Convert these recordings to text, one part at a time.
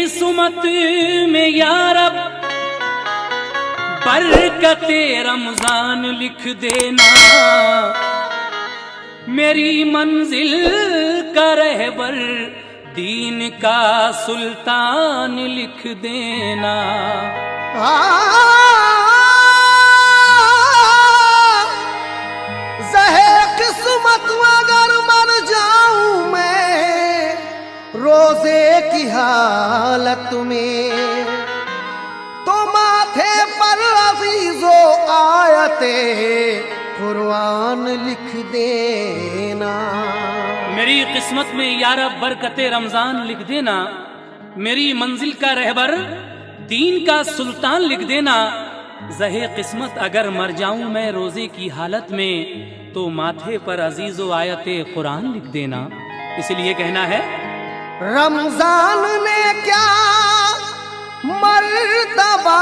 किस्मत में यार अब बरकते रमजान लिख देना, मेरी मंजिल का रहबर दीन का सुल्तान लिख देना। ज़हे किस्मत अगर मर जाऊं मैं रोजे की हालत में, तो माथे पर अज़ीज़ो आयते कुरान लिख देना। मेरी किस्मत में यारब बरकते रमजान लिख देना, मेरी मंजिल का रहबर दीन का सुल्तान लिख देना। ज़हे किस्मत अगर मर जाऊं मैं रोजे की हालत में, तो माथे पर अजीज़ो आयते कुरान लिख देना। इसलिए कहना है, रमजान ने क्या मर्तबा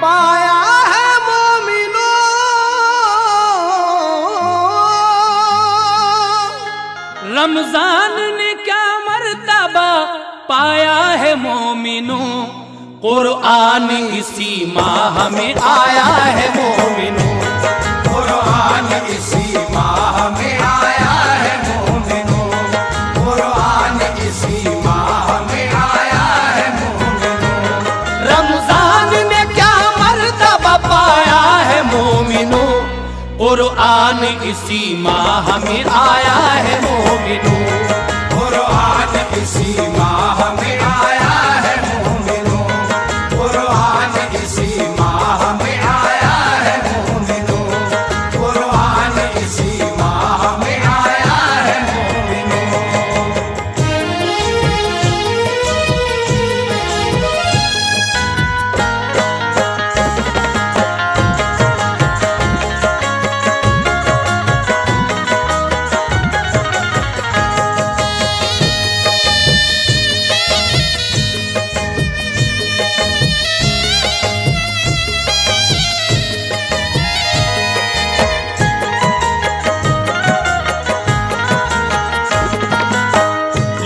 पाया है मोमिनो, रमजान ने क्या मर्तबा पाया है मोमिनो, कुरान इसी माह में आया है मोमिनो, कुरान इसी माह में आया है मोमिनो, कुरान इसी माह में आया है मोमिनो। रमजान ने क्या मर्तबा पाया है मोमिनो, कुरान इसी माह में आया है मोमिनो, कुरान इसी माह में आया है मोमिनो, कुरान इसी माह में आया है मोमिनो, कुरान इसी माह में आया है मोमिनो।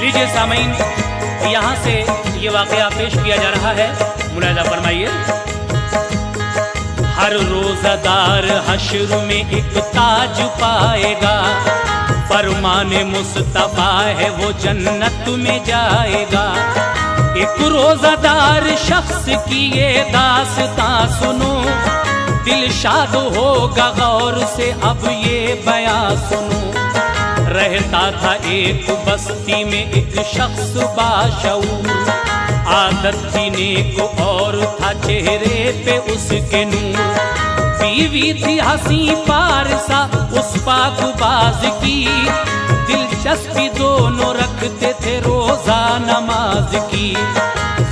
लीजिए सामीन, यहाँ से ये वाकया पेश किया जा रहा है, मुलाहिजा फरमाइए। हर रोज़ादार हश्र में एक ताज पाएगा, फरमाने मुस्तफा है वो जन्नत में जाएगा। एक रोज़ादार शख्स की ये दास्तां सुनो, दिल शाद होगा गौर से अब ये बयां सुनो। रहता था एक बस्ती में एक शख्स बाशऊर, आदत थी नेक और था चेहरे पे उसके नूर। बीवी थी हंसी पारसा उस पाकबाज की, दिलचस्पी दोनों रखते थे रोजा नमाज की।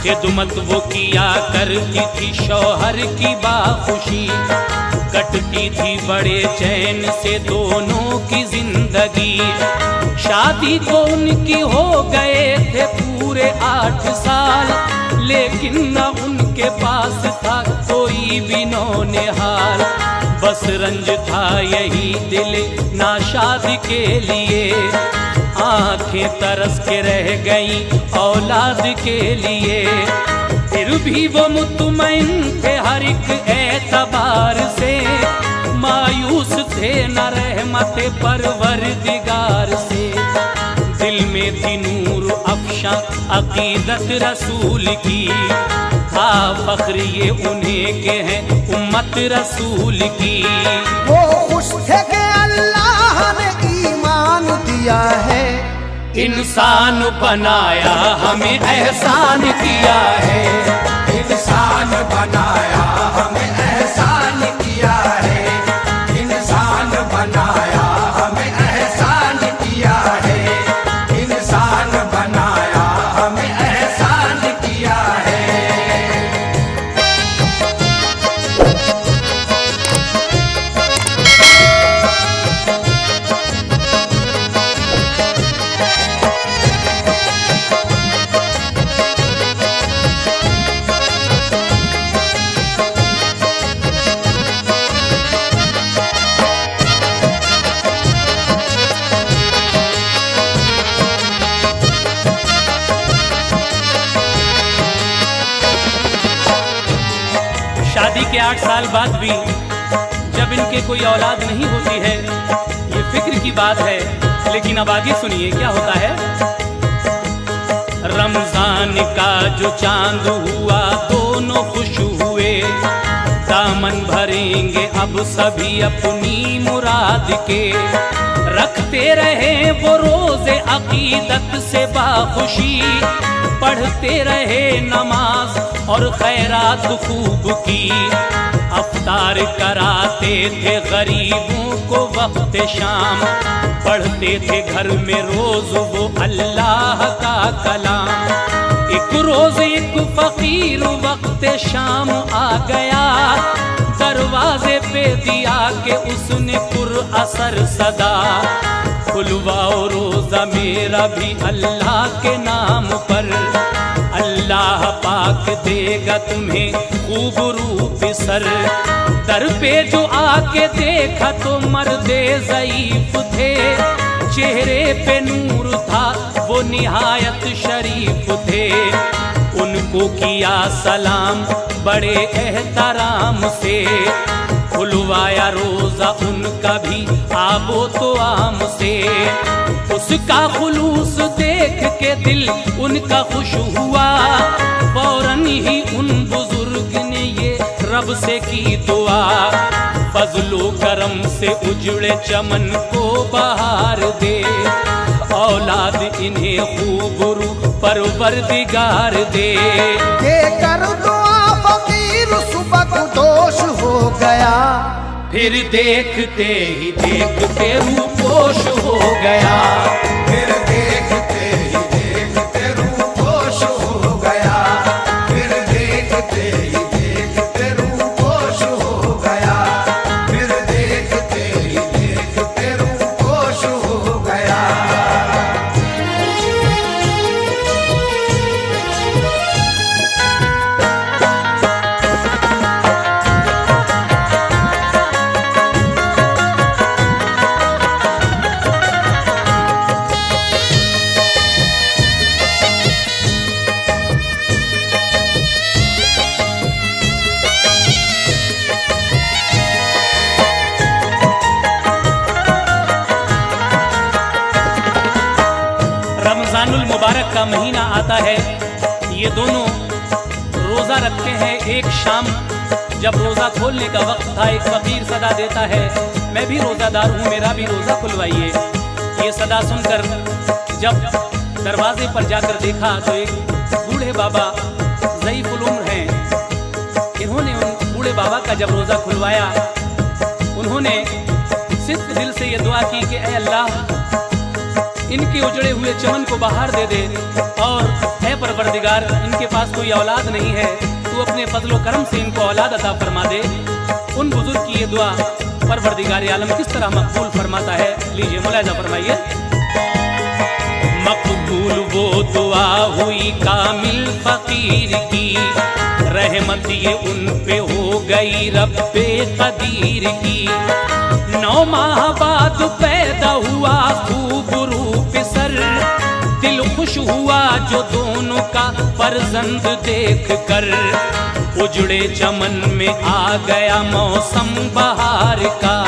खिदमत वो किया करती थी शौहर की बाखुशी, कटती थी बड़े चैन से दोनों की जिंदगी। शादी को उनकी हो गए थे पूरे 8 साल, लेकिन न उनके पास था कोई भी नौनिहाल। बस रंज था यही दिल नाशाद के लिए, आंखें तरस के रह गई औलाद के लिए। फिर भी वो मुतमईन थे हर एक एतबार से, मायूस थे न रहमत परवरदिगार से। दिल में थी नूर अफशा अकीदत रसूल की, था फख्र ये उन्हें के हैं उम्मत रसूल की। वो खुश थे कि अल्लाह ने ईमान दिया है, इंसान बनाया हमें एहसान किया है। इंसान बनाया हमें एहसान किया है, इंसान बनाया हमें एहसान किया है, इंसान बनाया हमें एहसान किया है। के 8 साल बाद भी जब इनके कोई औलाद नहीं होती है, ये फिक्र की बात है। लेकिन अब आगे सुनिए क्या होता है। रमजान का जो चांद हुआ दोनों खुश हुए, दामन भरेंगे अब सभी अपनी मुराद के। रखते रहे वो रोजे अकीदत से बाखुशी, पढ़ते रहे नमाज और खैरात खूब की। अफ्तार कराते थे गरीबों को वक्त शाम, पढ़ते थे घर में रोज वो अल्लाह का कलाम। एक रोज एक फकीर वक्त शाम आ गया, दरवाजे पे दिया कि उसने पुरअसर सदा। खुलवाओ रोजा मेरा भी अल्लाह के नाम पर, अल्लाह पाक देगा तुम्हें खूब रूप सर। दर पे जो आके देखा तो मर्दे ज़ईफ थे, चेहरे पे नूर था वो निहायत शरीफ थे। उनको किया सलाम बड़े एहतराम से, खुलवाया रोजा उनका भी आबो तो आम से। उसका खुलूस देख के दिल उनका खुश हुआ, फौरन ही उन बुजुर्ग ने ये रब से की दुआ। फजलो करम से उजड़े चमन को बहार दे, औलाद इन्हें खूब रू परवरदिगार दे। ये कर दुआ फकीर सुबह दोष हो गया, फिर देखते ही देखते रूपोश हो गया। फिर देखते ही देखते रूपोश हो गया। फिर देखते ही देखते रूपोश हो गया। फिर देखते ही देखते रूपोश हो गया। रमजानुल मुबारक का महीना आता है, ये दोनों रोज़ा रखते हैं। एक शाम जब रोज़ा खोलने का वक्त था, एक फकीर सदा देता है, मैं भी रोज़ादार हूँ, मेरा भी रोज़ा खुलवाइए। ये सदा सुनकर जब दरवाजे पर जाकर देखा तो एक बूढ़े बाबा ज़ईफ़ुल उम्र हैं। इन्होंने उन बूढ़े बाबा का जब रोज़ा खुलवाया, उन्होंने सिर्फ दिल से ये दुआ की कि ऐ अल्लाह, इनके उजड़े हुए चमन को बाहर दे दे, और है परवरदिगार, इनके पास कोई औलाद नहीं है, तू अपने फजलो करम से इनको औलाद अता फरमा दे। उन बुजुर्ग की ये दुआ परवरदिगार आलम किस तरह मकबूल फरमाता है, लीजिए मुलाहिजा फरमाइए। मकबूल वो दुआ हुई कामिल फकीर की, रहमत ये उन पे हो गई रब्बे कदीर की। 9 माह बाद पैदा हुआ खूब रूप सर, दिल खुश हुआ जो दोनों का फर्जंद देख कर। उजड़े चमन में आ गया मौसम बहार का,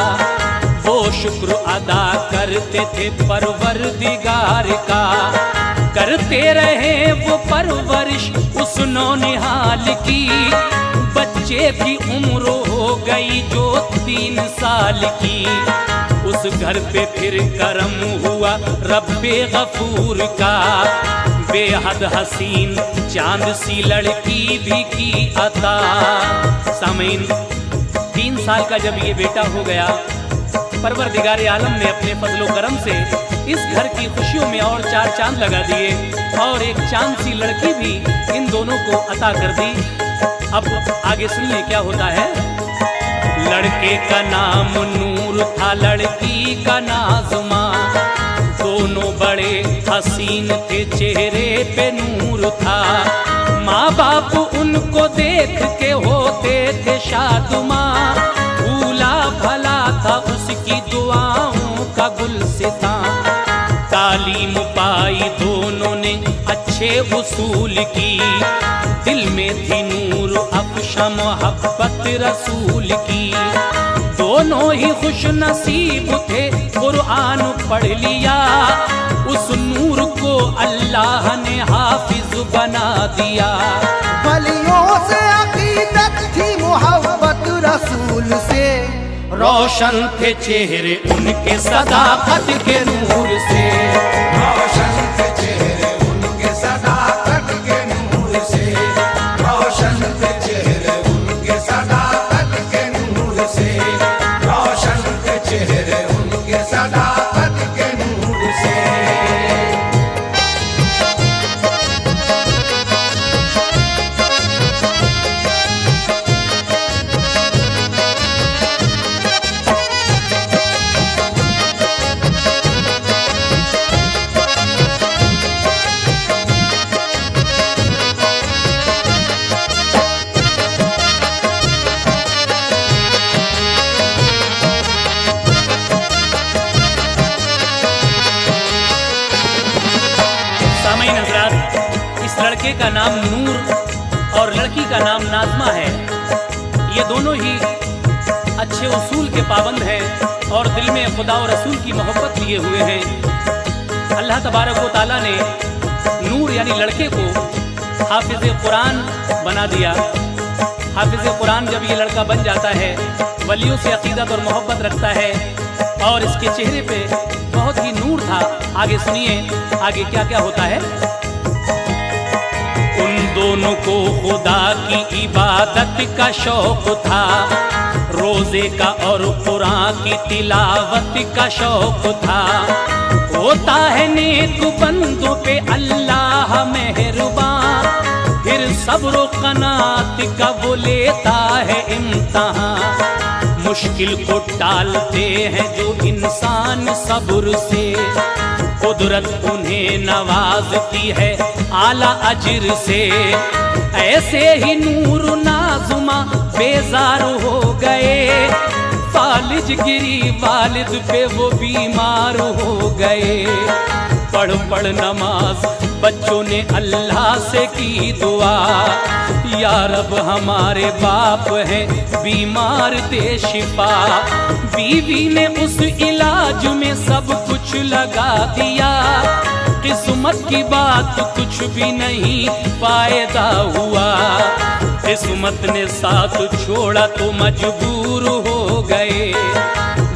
वो शुक्र अदा करते थे परवरदिगार का। करते रहे वो परवरिश उस नौनिहाल की, बच्चे की उम्र हो गई जो 3 साल की। उस घर पे फिर करम हुआ रब्बे गफूर का, बेहद हसीन चांद सी लड़की भी की अता। सामीन, 3 साल का जब ये बेटा हो गया, परवरदिगार आलम ने अपने फजलो करम से इस घर की खुशियों में और 4 चांद लगा दिए, और एक चांद सी लड़की भी इन दोनों को अता कर दी। अब आगे सुनिए क्या होता है। लड़के का नाम नूर था, लड़की का नाज़मा, दोनों बड़े हसीन थे, चेहरे पे नूर था। माँ बाप उनको देख के होते थे शादुमा, भूला भला था उसकी दुआओं का गुलसिता। तालीम पाई दोनों ने अच्छे उसूल की, दिल में थी नूर अफशा हमेशा मोहब्बत रसूल की। दोनों ही खुश नसीब थे, कुरान पढ़ लिया, उस नूर को अल्लाह ने हाफिज बना दिया। वलियों से अकीदत थी, मोहब्बत रसूल से, रोशन थे चेहरे उनके सदाकत के नूर से। रोशन थे चेहरे उनके सदाकत के नूर से, रोशन थे चेहरे उनके सदाकत के नूर से, रोशन थे चेहरे उनके सदाकत के नूर से। सामईन हज़रात, इस लड़के का नाम नूर और लड़की का नाम नाज़मा है। ये दोनों ही अच्छे उसूल के पाबंद हैं और दिल में खुदा और रसूल की मोहब्बत लिए हुए हैं। अल्लाह तबारक व तआला ने नूर यानी लड़के को हाफिज कुरान बना दिया। हाफिज कुरान जब ये लड़का बन जाता है, वलियों से अकीदत और मोहब्बत रखता है और इसके चेहरे पे बहुत ही नूर था। आगे सुनिए आगे क्या क्या होता है। उन दोनों को खुदा की इबादत का शौक था, रोजे का और कुरान की तिलावत का शौक था। होता है नेक बंदों पे अल्लाह मेहरबान, फिर सब्र कनात का वो लेता है इम्तिहान। मुश्किल को टालते हैं जो इंसान सब्र से, कुदरत उन्हें नवाजती है आला अजर से। ऐसे ही नूर नाज़ुमा बेजार हो गए, फालिज गिरी वालिद पे वो बीमार हो गए। पढ़ पढ़ नमाज बच्चों ने अल्लाह से की दुआ, या रब हमारे बाप हैं बीमार दे शिफा। बीवी ने उस इलाज में सब कुछ लगा दिया, किस्मत की बात कुछ भी नहीं फायदा हुआ। किस्मत ने साथ छोड़ा तो मजबूर हो गए,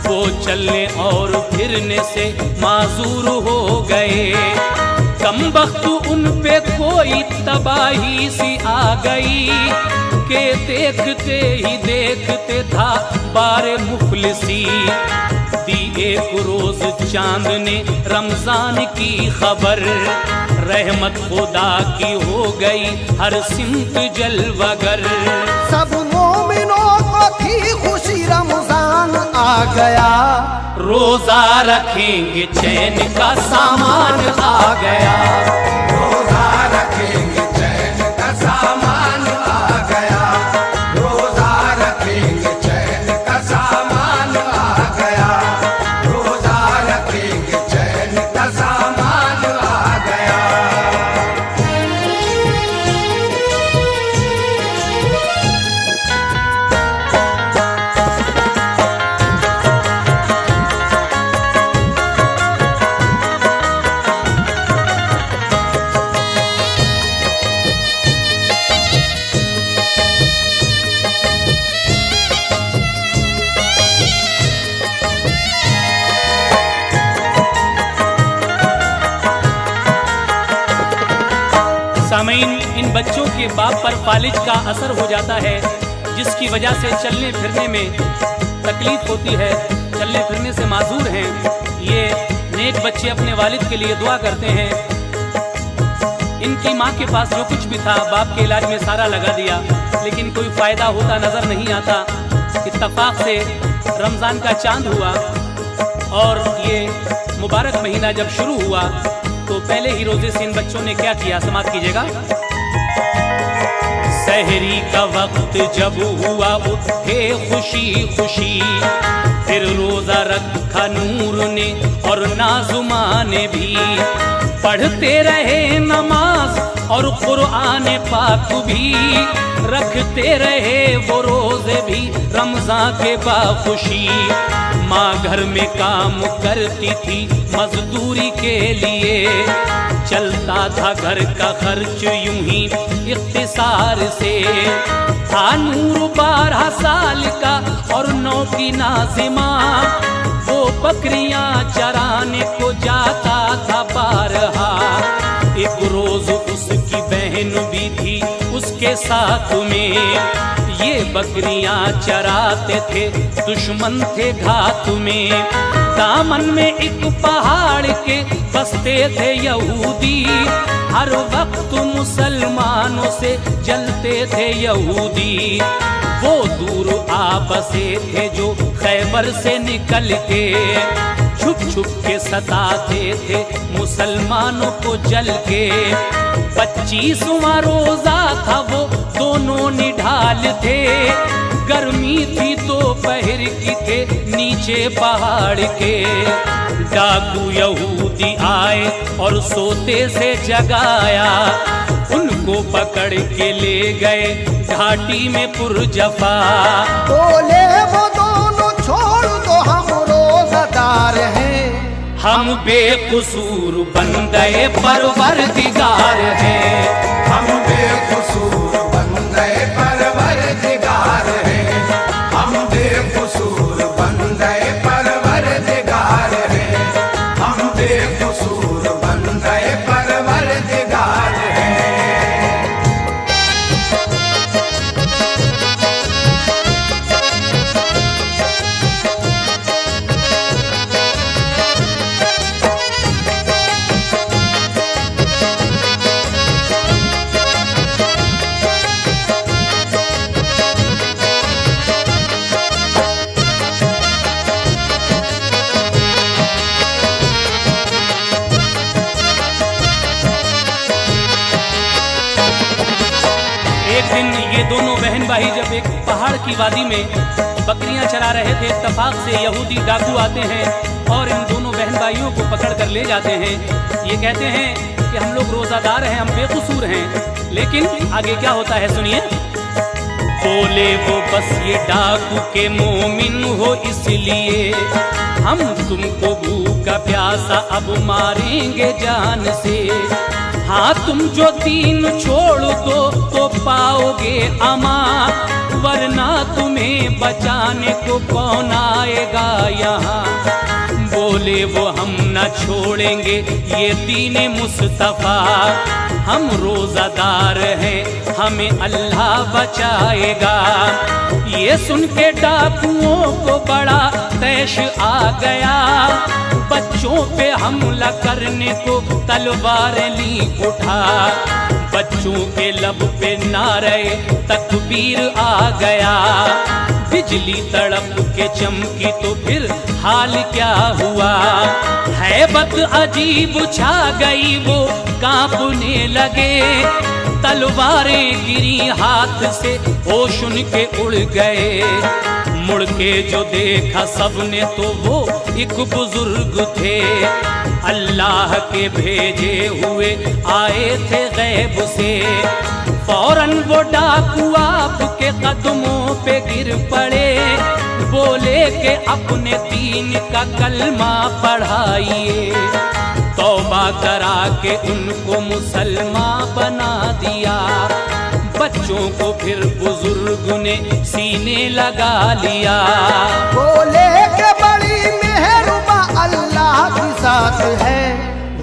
वो चलने और फिरने से माजूर हो गए। कम वक्त उन पे कोई तबाही सी आ गई, के देखते ही देखते था बारे मुफलिसी। दी एक रोज चांद ने रमजान की खबर, रहमत खुदा की हो गई हर सिमत जलवगर। सब मोमिनों को थी खुशी, रमजान आ गया, रोजा रखेंगे चैन का सामान आ गया। रोजा रखेंगे चैन का सामान आ गया, रोजा रखेंगे चैन का सामान आ गया, रोजा रखेंगे चैन का सामान आ गया। सामईन, इन बच्चों के बाप पर फालिज का असर हो जाता है, जिसकी वजह से चलने फिरने में तकलीफ होती है, चलने फिरने से माजूर हैं। ये नेक बच्चे अपने वालिद के लिए दुआ करते हैं। इनकी माँ के पास जो कुछ भी था बाप के इलाज में सारा लगा दिया, लेकिन कोई फ़ायदा होता नज़र नहीं आता। इत्तफाक से रमज़ान का चांद हुआ और ये मुबारक महीना जब शुरू हुआ तो पहले ही रोजे से इन बच्चों ने क्या किया, समाप्त कीजिएगा। सहरी का वक्त जब हुआ उठे खुशी खुशी, फिर रोजा रखा नूर ने और नाज़ुमा ने भी। पढ़ते रहे नमाज और कुरान पाक भी रखते रहे वो रोजे भी रमजान के बाखुशी। माँ घर में काम करती थी मजदूरी के लिए, चलता था घर का खर्च यूं ही इख्तिसार से। था नूर 12 साल का और 9 की नाज़िमा, वो बकरियां चराने को जाता था बारहा। एक रोज उसकी बहन भी थी उसके साथ में, ये बकरियां चराते थे दुश्मन थे घात में। दामन में एक पहाड़ के बसते थे यहूदी, हर वक्त मुसलमानों से जलते थे यहूदी। वो दूर आ बसे थे जो खैबर से निकल के, छुप छुप के सताते थे मुसलमानों को जल के। 25वां रोजा था वो दोनों निढाल थे, गर्मी थी दोपहर की थे नीचे पहाड़ के। डाकू यहूदी आए और सोते से जगाया, उनको पकड़ के ले गए घाटी में पुरजफा। बोले वो दोनों छोड़ दो हम रोज़ादार हैं, हम बेकसूर बंदे परवरदिगार हैं। हम बेकसूर बंदे परवरदिगार हैं, हम बेकसूर बंदे परवरदिगार हैं, हम बेकसूर बंदे परवरदिगार हैं। एक दिन ये दोनों बहन भाई जब एक पहाड़ की वादी में बकरियां चरा रहे थे, इत्तेफाक से यहूदी डाकू आते हैं और इन दोनों बहन भाइयों को पकड़ कर ले जाते हैं। ये कहते हैं कि हम लोग रोजादार हैं, हम बेकसूर हैं। लेकिन आगे क्या होता है सुनिए। बोले वो बस ये डाकू के मोमिन हो इसलिए हम तुमको भूखा प्यासा अब मारेंगे जान से। हाँ तुम जो दीन छोड़ दो तो पाओगे अमा, वरना तुम्हें बचाने को कौन आएगा यहाँ। बोले वो हम न छोड़ेंगे ये दीन मुस्तफा, हम रोजादार हैं हमें अल्लाह बचाएगा। ये सुन के डाकुओं को बड़ा तैश आ गया, बच्चों पे हमला करने को तलवार ली उठा। बच्चों के लब पे नारे तकबीर आ गया, बिजली तड़प के चमकी तो फिर हाल क्या हुआ। हैबत अजीब छा गई वो कांपने लगे, तलवारें गिरी हाथ से होश उनके उड़ गए। मुड़ के जो देखा सबने तो वो एक बुजुर्ग थे, अल्लाह के भेजे हुए आए थे गैब से। फौरन वो डाकू आपके कदमों पे गिर पड़े, बोले कि अपने दीन का कलमा पढ़ाइए। तौबा करा के उनको मुसलमान बना दिया, बच्चों को फिर बुजुर्ग ने सीने लगा लिया। बोले के बड़ी मेहरबा अल्लाह की साथ है,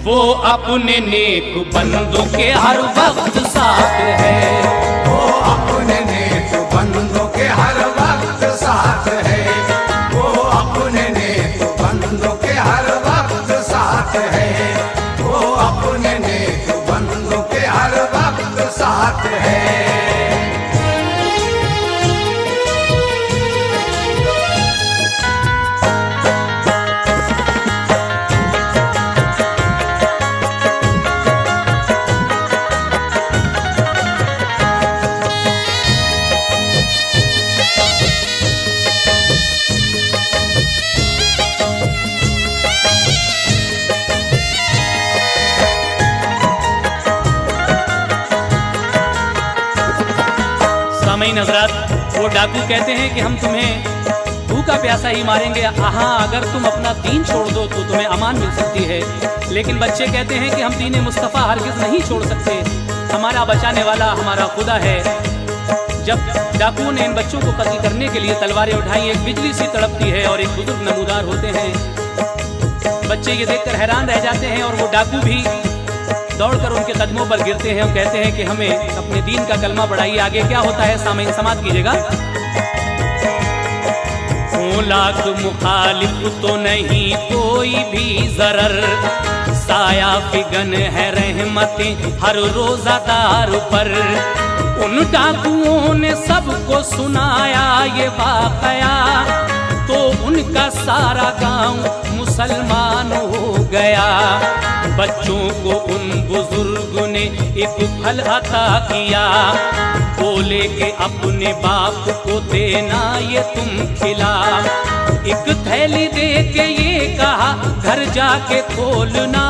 वो अपने नेक बंदों के हर वक्त साथ है। वो अपने नेक बंदों के हर वक्त साथ है, वो अपने नेक बंदों के हर वक्त साथ है, वो अपने नेक बंदों के हर वक्त साथ है। सामईन हजरात, वो डाकू कहते हैं कि हम तुम्हें भूखा प्यासा ही मारेंगे, हाँ अगर तुम अपना दीन छोड़ दो तो तुम्हें अमान मिल सकती है। लेकिन बच्चे कहते हैं कि हम दीन मुस्तफ़ा हरगिज़ नहीं छोड़ सकते, हमारा बचाने वाला हमारा खुदा है। जब डाकुओं ने इन बच्चों को कत्ल करने के लिए तलवारें उठाई, एक बिजली सी तड़पती है और एक बुजुर्ग नमूदार होते हैं। बच्चे ये देखकर हैरान रह जाते हैं और वो डाकू भी दौड़कर उनके कदमों पर गिरते हैं और कहते हैं कि हमें अपने दीन का कलमा पढ़ाइए। आगे क्या होता है सामईन समाप्त कीजिएगा। लाख मुखालिफ तो नहीं कोई भी जरर, साया फिगन है रहमतें हर रोजादार पर। उन डाकुओं ने सबको सुनाया ये वाकया, तो उनका सारा गांव मुसलमान हो गया। बच्चों को उन बुजुर्ग ने एक फल अता किया, बोले कि अपने बाप को देना ये तुम खिला। एक थैली दे के ये कहा घर जाके खोलना,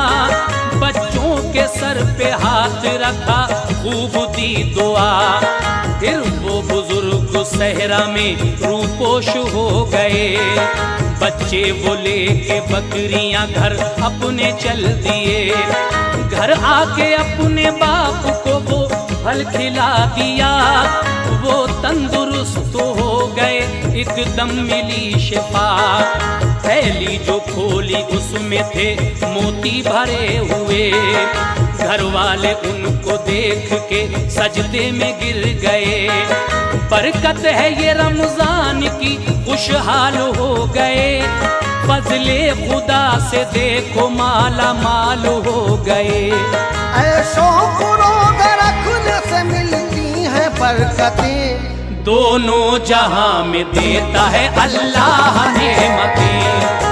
बच्चों के सर पे हाथ रखा खूब दी दुआ। फिर वो बुजुर्ग सहरा में रूपोश हो गए, बच्चे वो लेके बकरियां घर अपने चल दिए। घर आके अपने बाप को वो फल खिला दिया, वो तंदुरुस्त हो गए एकदम मिली शिफा। थैली जो खोली उसमें थे मोती भरे हुए, घर वाले उनको देख के सजदे में गिर गए। बरकत है ये रमजान की खुशहाल हो गए, फजले खुदा से देखो माला माल हो गए। ऐशों को रोज़ रखने से मिलती है बरकतें, दोनों जहां में देता है अल्लाह नेमतें।